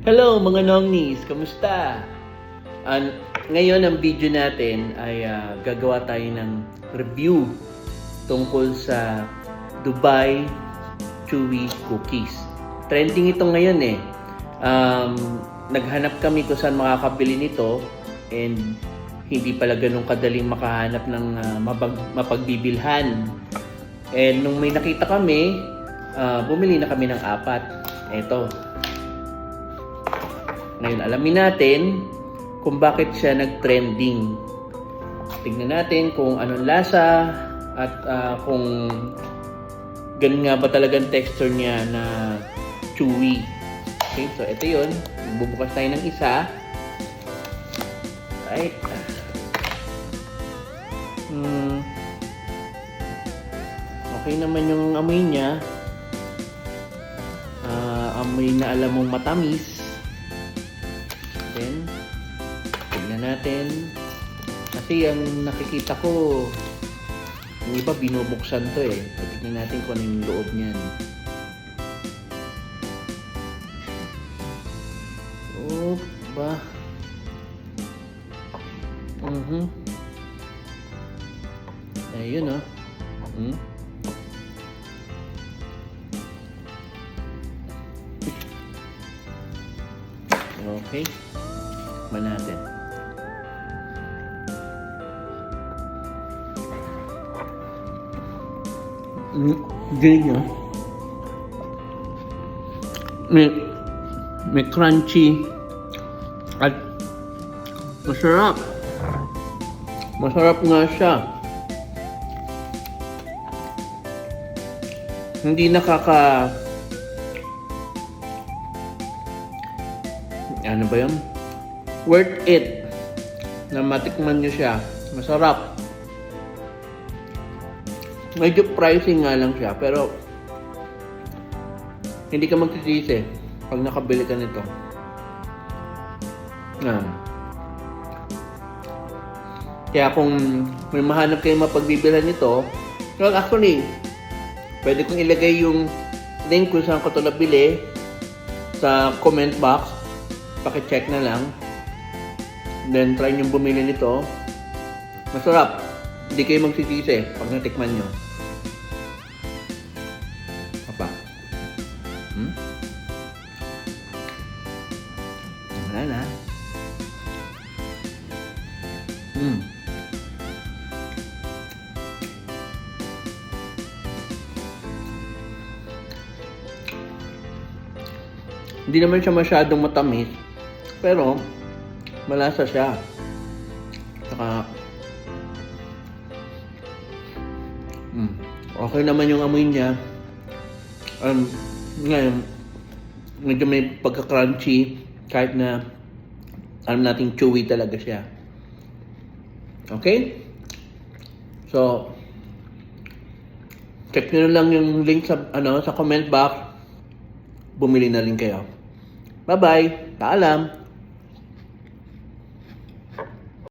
Hello mga nongnis, kamusta? Ngayon ang video natin ay gagawa tayo ng review tungkol sa Dubai Chewy Cookies. Trending ito ngayon eh. Naghanap kami kung saan makakabili nito and hindi pala ganun kadaling makahanap ng mapagbibilhan. And nung may nakita kami, bumili na kami ng 4. Ito. Ngayon, alamin natin kung bakit siya nag-trending. Tingnan natin kung anong lasa at kung ganun nga ba talagang texture niya na chewy. Okay, so ito yun. Bubukas tayo ng isa. Right. Okay naman yung amoy niya. Amoy na alam mong matamis. Then, tignan natin. Kasi ang nakikita ko, yung iba binubuksan to eh. So, tignan natin kung ano yung loob niyan. Oh, ba? Ayun oh. Okay. Tikman natin. Ganyan. May crunchy at masarap. Masarap nga siya. Hindi ano ba yun? Worth it na matikman nyo siya. Masarap. Medyo pricing nga lang siya, pero hindi ka magsisisi pag nakabili ka nito. Kaya kung may mahanap kayo mapagbibilhan nito, well, actually, pwede kong ilagay yung link kung saan ko ito nabili sa comment box. Paki-check na lang. Then, try nyo bumili nito. Masarap. Hindi kayo magsisisi pag natikman nyo. Apa? Wala na. Hindi naman siya masyadong matamis. Pero, malasa siya. Saka, okay naman yung amoy niya. Ngayon, medyo may pagka-crunchy kahit na alam nating chewy talaga siya. Okay? So, check nyo lang yung link sa sa comment box. Bumili na rin kayo. Bye-bye. Paalam.